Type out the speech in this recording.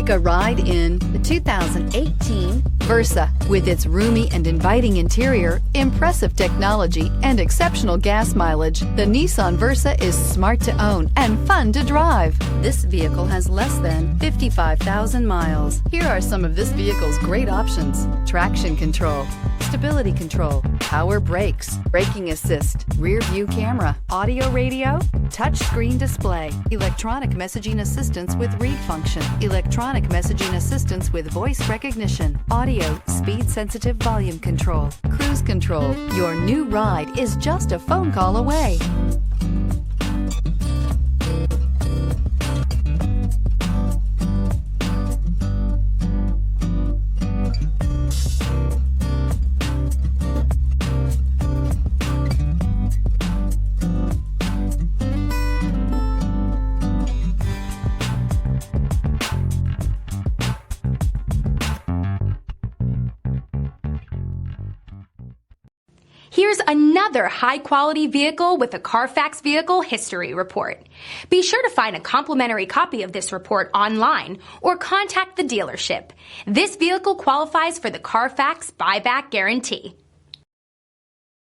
Take a ride in the 2018 Versa. With its roomy and inviting interior, impressive technology, and exceptional gas mileage, the Nissan Versa is smart to own and fun to drive. This vehicle has less than 55,000 miles. Here are some of this vehicle's great options: traction control, stability control, power brakes, braking assist, rear view camera, audio radio, touchscreen display, electronic messaging assistance with read function, electronic messaging assistance with voice recognition, audio speed-sensitive volume control, cruise control. Your new ride is just a phone call away. Here's another high-quality vehicle with a Carfax Vehicle History Report. Be sure to find a complimentary copy of this report online or contact the dealership. This vehicle qualifies for the Carfax Buyback Guarantee.